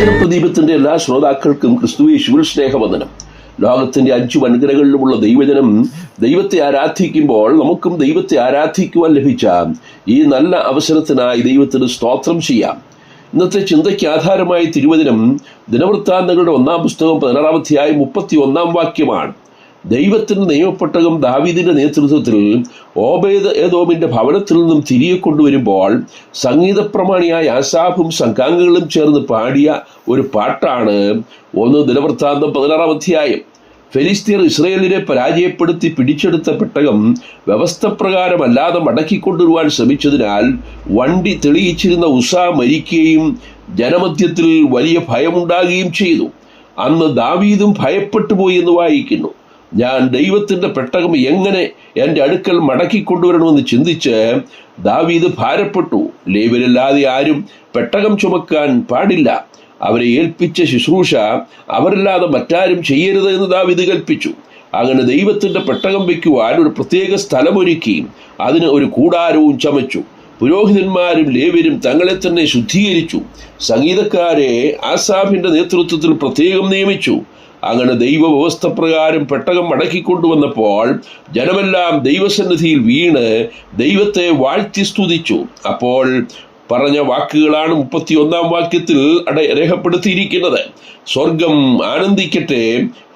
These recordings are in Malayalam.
ദൈവജനപ്രദീപത്തിന്റെ എല്ലാ ശ്രോതാക്കൾക്കും ക്രിസ്തുയേശുവിൽ സ്നേഹവന്ദനം. ലോകത്തിന്റെ 5 വൻകരകളിലുമുള്ള ദൈവജനം ദൈവത്തെ ആരാധിക്കുമ്പോൾ നമുക്കും ദൈവത്തെ ആരാധിക്കുവാൻ ലഭിച്ച ഈ നല്ല അവസരത്തിനായി ദൈവത്തിന് സ്തോത്രം ചെയ്യാം. ഇന്നത്തെ ചിന്തയ്ക്ക് ആധാരമായി തിരുവചനം ദിനവൃത്താന്തങ്ങളുടെ 1-ാം പുസ്തകം 16-ാം അധ്യായം 31-ാം വാക്യമാണ്. ദൈവത്തിന്റെ നിയമപ്പെട്ടകം ദാവീദിന്റെ നേതൃത്വത്തിൽ ഓബേദ് ഏദോമിന്റെ ഭവനത്തിൽ നിന്നും തിരികെ കൊണ്ടുവരുമ്പോൾ സംഗീതപ്രമാണിയായ ആസാഫും സംഘാംഗങ്ങളും ചേർന്ന് പാടിയ ഒരു പാട്ടാണ് 1 ദിനവൃത്താന്തം 16-ാം അധ്യായം. ഫെലിസ്തീർ ഇസ്രയേലിനെ പരാജയപ്പെടുത്തി പിടിച്ചെടുത്ത പെട്ടകം വ്യവസ്ഥപ്രകാരമല്ലാതെ മടക്കിക്കൊണ്ടുവരുവാൻ ശ്രമിച്ചതിനാൽ വണ്ടി തെളിയിച്ചിരുന്ന ഉസ മരിക്കുകയും ജനമധ്യത്തിൽ വലിയ ഭയമുണ്ടാകുകയും ചെയ്തു. അന്ന് ദാവീദും ഭയപ്പെട്ടു പോയി എന്ന് വായിക്കുന്നു. ഞാൻ ദൈവത്തിന്റെ പെട്ടകം എങ്ങനെ എൻ്റെ അടുക്കൽ മടക്കിക്കൊണ്ടുവരണമെന്ന് ചിന്തിച്ച് ദാവീദ് ഭാരപ്പെട്ടു. ലേവ്യരല്ലാതെ ആരും പെട്ടകം ചുമക്കാൻ പാടില്ല. അവരെ ഏൽപ്പിച്ച ശുശ്രൂഷ അവരല്ലാതെ മറ്റാരും ചെയ്യരുത് എന്ന് ദാവീദ് കൽപ്പിച്ചു. അങ്ങനെ ദൈവത്തിന്റെ പെട്ടകം വയ്ക്കുവാൻ ഒരു പ്രത്യേക സ്ഥലമൊരുക്കി അതിന് ഒരു കൂടാരവും ചമച്ചു. പുരോഹിതന്മാരും ലേവ്യരും തങ്ങളെ തന്നെ ശുദ്ധീകരിച്ചു. സംഗീതക്കാരെ ആസാഫിന്റെ നേതൃത്വത്തിൽ പ്രത്യേകം നിയമിച്ചു. അങ്ങനെ ദൈവവ്യവസ്ഥ പ്രകാരം പെട്ടകം മടക്കിക്കൊണ്ടുവന്നപ്പോൾ ജനമെല്ലാം ദൈവസന്നിധിയിൽ വീണ് ദൈവത്തെ വാഴ്ത്തി സ്തുതിച്ചു. അപ്പോൾ പറഞ്ഞ വാക്കുകളാണ് 31-ാം വാക്യത്തിൽ രേഖപ്പെടുത്തിയിരിക്കുന്നത്. സ്വർഗം ആനന്ദിക്കട്ടെ,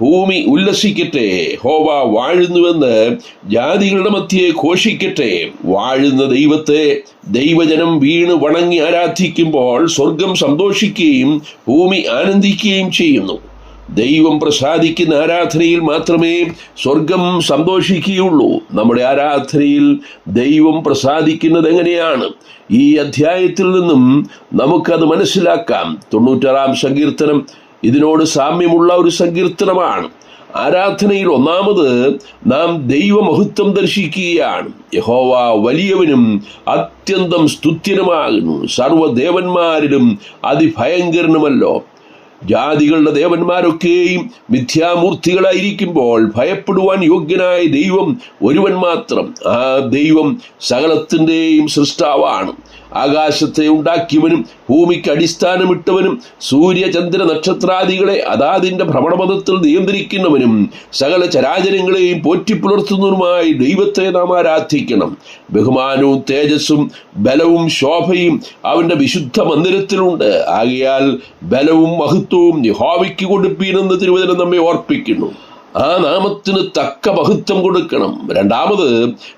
ഭൂമി ഉല്ലസിക്കട്ടെ, യഹോവ വാഴുന്നുവെന്ന് ജാതികളുടെ മധ്യേ ഘോഷിക്കട്ടെ. വാഴുന്ന ദൈവത്തെ ദൈവജനം വീണ് വണങ്ങി ആരാധിക്കുമ്പോൾ സ്വർഗം സന്തോഷിക്കുകയും ഭൂമി ആനന്ദിക്കുകയും ചെയ്യുന്നു. ദൈവം പ്രസാദിക്കുന്ന ആരാധനയിൽ മാത്രമേ സ്വർഗം സന്തോഷിക്കുകയുള്ളൂ. നമ്മുടെ ആരാധനയിൽ ദൈവം പ്രസാദിക്കുന്നത് എങ്ങനെയാണ്? ഈ അധ്യായത്തിൽ നിന്നും നമുക്കത് മനസ്സിലാക്കാം. 96-ാം സങ്കീർത്തനം ഇതിനോട് സാമ്യമുള്ള ഒരു സങ്കീർത്തനമാണ്. ആരാധനയിൽ ഒന്നാമത് നാം ദൈവമഹത്വം ദർശിക്കുകയാണ്. യഹോവ വലിയവനും അത്യന്തം സ്തുത്യനുമാകുന്നു, സർവ്വദേവന്മാരിലും അതിഭയങ്കരനുമല്ലോ. ജാതികളുടെ ദേവന്മാരൊക്കെയും മിഥ്യാമൂർത്തികളായിരിക്കുമ്പോൾ ഭയപ്പെടുവാൻ യോഗ്യനായ ദൈവം ഒരുവൻ മാത്രം. ആ ദൈവം സകലത്തിൻ്റെയും സൃഷ്ടാവാണ്. ആകാശത്തെ ഉണ്ടാക്കിയവനും ഭൂമിക്ക് അടിസ്ഥാനമിട്ടവനും സൂര്യചന്ദ്ര നക്ഷത്രാദികളെ അതാതിൻ്റെ ഭ്രമണപഥത്തിൽ നിയന്ത്രിക്കുന്നവനും സകല ചരാചരങ്ങളെയും പോറ്റിപ്പുലർത്തുന്നതുമായി ദൈവത്തെ നാം ആരാധിക്കണം. ബഹുമാനവും തേജസ്സും ബലവും ശോഭയും അവൻ്റെ വിശുദ്ധ മന്ദിരത്തിലുണ്ട്. ആകയാൽ ബലവും മഹത്വവും യഹോവയ്ക്ക് കൊടുപ്പീനെന്ന് തിരുവചനം നമ്മെ ഓർപ്പിക്കുന്നു. ആ നാമത്തിന് തക്ക മഹത്വം കൊടുക്കണം. രണ്ടാമത്,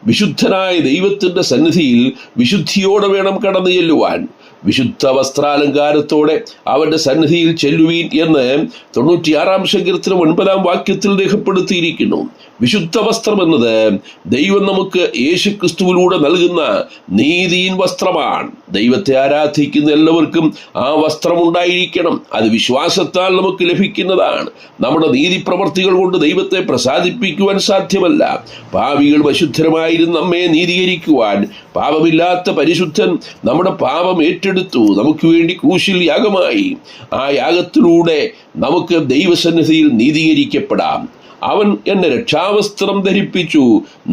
വിശുദ്ധനായ ദൈവത്തിന്റെ സന്നിധിയിൽ വിശുദ്ധിയോടെ വേണം കടന്നു ചെല്ലുവാൻ. വിശുദ്ധ വസ്ത്രാലങ്കാരത്തോടെ അവന്റെ സന്നിധിയിൽ ചെല്ലുവീൻ എന്ന് 96-ാം സങ്കീർത്തനം 9-ാം വാക്യത്തിൽ രേഖപ്പെടുത്തിയിരിക്കുന്നു. വിശുദ്ധ വസ്ത്രം എന്നത് ദൈവം നമുക്ക് യേശുക്രിസ്തുവിലൂടെ നൽകുന്ന നീതിയിൻ വസ്ത്രമാണ്. ദൈവത്തെ ആരാധിക്കുന്ന എല്ലാവർക്കും ആ വസ്ത്രം ഉണ്ടായിരിക്കണം. അത് വിശ്വാസത്താൽ നമുക്ക് ലഭിക്കുന്നതാണ്. നമ്മുടെ നീതി പ്രവർത്തികൾ കൊണ്ട് ദൈവത്തെ പ്രസാദിപ്പിക്കുവാൻ സാധ്യമല്ല. പാപികൾ അശുദ്ധരമായിരുന്ന നമ്മെ നീതീകരിക്കുവാൻ പാപമില്ലാത്ത പരിശുദ്ധൻ നമ്മുടെ പാപം ഏറ്റെടുത്തു നമുക്ക് വേണ്ടി ക്രൂശിൽ യാഗമായി. ആ യാഗത്തിലൂടെ നമുക്ക് ദൈവസന്നിധിയിൽ നീതീകരിക്കപ്പെടാം. അവൻ എന്നെ രക്ഷാവസ്ത്രം ധരിപ്പിച്ചു,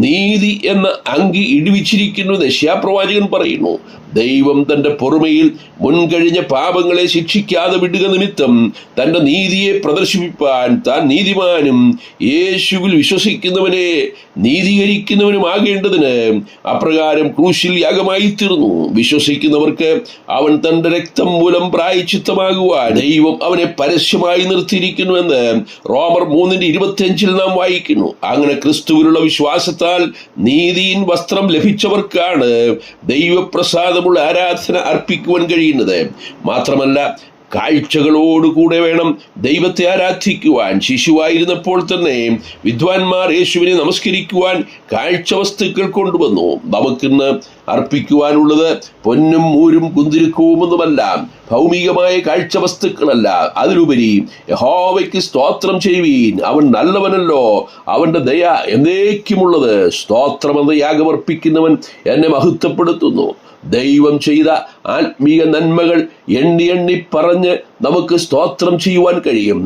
നീതി എന്ന അങ്കി ഇടിവിച്ചിരിക്കുന്നു യെശയ്യാപ്രവാചകൻ പറയുന്നു. ദൈവം തന്റെ പൊറുമയിൽ മുൻകഴിഞ്ഞ പാപങ്ങളെ ശിക്ഷിക്കാതെ വിടുക നിമിത്തം തന്റെ നീതിയെ പ്രദർശിപ്പിപ്പാൻ താൻ നീതിമാനും യേശുവിൽ വിശ്വസിക്കുന്നവനെ നീതീകരിക്കുന്നവനുമാകേണ്ടതിന് അപ്രകാരം ക്രൂശിൽ യാഗമായി തീർന്നു. വിശ്വസിക്കുന്നവർക്ക് അവൻ തന്റെ രക്തം മൂലം പ്രായശ്ചിത്തമാകുവാൻ ദൈവം അവനെ പരസ്യമായി നിർത്തിയിരിക്കുന്നുവെന്ന് റോമർ 3:25 നാം വായിക്കുന്നു. അങ്ങനെ ക്രിസ്തുവിലുള്ള വിശ്വാസത്താൽ നീതിയിൻ വസ്ത്രം ലഭിച്ചവർക്കാണ് ദൈവപ്രസാദമുള്ള ആരാധന അർപ്പിക്കുവാൻ കഴിയുന്നത്. മാത്രമല്ല, കാഴ്ചകളോടുകൂടെ വേണം ദൈവത്തെ ആരാധിക്കുവാൻ. ശിശുവായിരുന്നപ്പോൾ തന്നെ വിദ്വാൻമാർ യേശുവിനെ നമസ്കരിക്കുവാൻ കാഴ്ച വസ്തുക്കൾ കൊണ്ടുവന്നു. നമുക്കിന്ന് അർപ്പിക്കുവാനുള്ളത് പൊന്നും മൂരും കുന്തിരുക്കവുമൊന്നുമല്ല, ഭൗമികമായ കാഴ്ച വസ്തുക്കളല്ല. അതിലുപരി യഹോവയ്ക്ക് സ്തോത്രം ചെയ്യുവീൻ, അവൻ നല്ലവനല്ലോ, അവന്റെ ദയ എന്നേക്കുമുള്ളത്. സ്തോത്രമെന്ന യാഗമർപ്പിക്കുന്നവൻ എന്നെ മഹത്വപ്പെടുത്തുന്നു. ദൈവം ചെയ്ത ആത്മീയ നന്മകൾ എണ്ണി എണ്ണി പറഞ്ഞ് നമുക്ക് സ്തോത്രം ചെയ്യുവാൻ കഴിയും.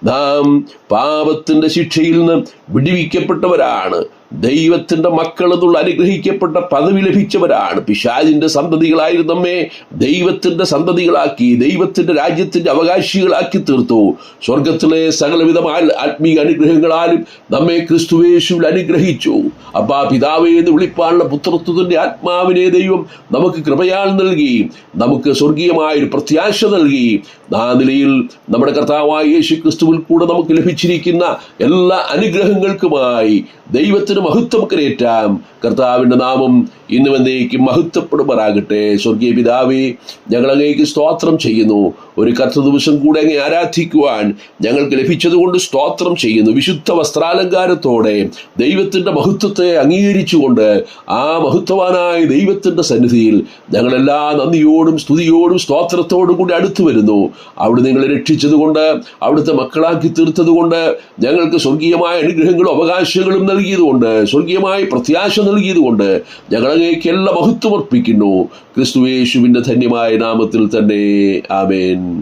നാം പാപത്തിന്റെ ശിക്ഷയിൽ നിന്ന് വിടുവിക്കപ്പെട്ടവരാണ്. ദൈവത്തിന്റെ മക്കൾ എന്നുള്ള അനുഗ്രഹിക്കപ്പെട്ട പദവി ലഭിച്ചവരാണ്. പിശാചിന്റെ സന്തതികളായിരുന്നു നമ്മെ ദൈവത്തിന്റെ സന്തതികളാക്കി, ദൈവത്തിന്റെ രാജ്യത്തിന്റെ അവകാശികളാക്കി തീർത്തു. സ്വർഗത്തിലെ സകലവിധമായ ആത്മീയ അനുഗ്രഹങ്ങളാലും നമ്മെ ക്രിസ്തുയേശുവിൽ അനുഗ്രഹിച്ചു. അപ്പാ പിതാവേ എന്ന് വിളിപ്പാനുള്ള പുത്രത്വത്തിന്റെ ആത്മാവിനെ ദൈവം നമുക്ക് കൃപയാൽ നൽകി, നമുക്ക് സ്വർഗീയമായൊരു പ്രത്യാശ നൽകി. ആ നിലയിൽ നമ്മുടെ കർത്താവായ യേശു ക്രിസ്തുവിൽ കൂടെ നമുക്ക് ലഭിച്ചിരിക്കുന്ന എല്ലാ അനുഗ്രഹങ്ങൾക്കുമായി ദൈവത്തിന് മഹത്വം കരേറ്റാം. കർത്താവിന്റെ നാമം ഇന്നും എന്നേക്കും മഹത്വപ്പെടുമാറാകട്ടെ. സ്വർഗീയ പിതാവേ, ഞങ്ങൾ അങ്ങേക്ക് സ്തോത്രം ചെയ്യുന്നു. ഒരു കർത്തൃ ദിവസം കൂടെ അങ്ങേ ആരാധിക്കുവാൻ ഞങ്ങൾക്ക് ലഭിച്ചതുകൊണ്ട് സ്തോത്രം ചെയ്യുന്നു. വിശുദ്ധ വസ്ത്രാലങ്കാരത്തോടെ ദൈവത്തിന്റെ മഹത്വത്തെ അംഗീകരിച്ചുകൊണ്ട് ആ മഹത്വവാനായ ദൈവത്തിന്റെ സന്നിധിയിൽ ഞങ്ങളെല്ലാ നന്ദിയോടും സ്തുതിയോടും സ്തോത്രത്തോടും കൂടി അടുത്തു വരുന്നു. അവിടെ നിങ്ങളെ രക്ഷിച്ചതുകൊണ്ട്, അവിടുത്തെ മക്കളാക്കി തീർത്തതുകൊണ്ട്, ഞങ്ങൾക്ക് സ്വർഗീയമായ അനുഗ്രഹങ്ങളും അവകാശങ്ങളും നൽകിയതുകൊണ്ട്, സ്വർഗീയമായ പ്രത്യാശ നൽകിയതുകൊണ്ട് ഞങ്ങൾ അങ്ങേക്ക് എല്ലാ മഹത്വം അർപ്പിക്കുന്നു. ക്രിസ്തുയേശുവിന്റെ ധന്യമായ നാമത്തിൽ തന്നെ. ആമേൻ.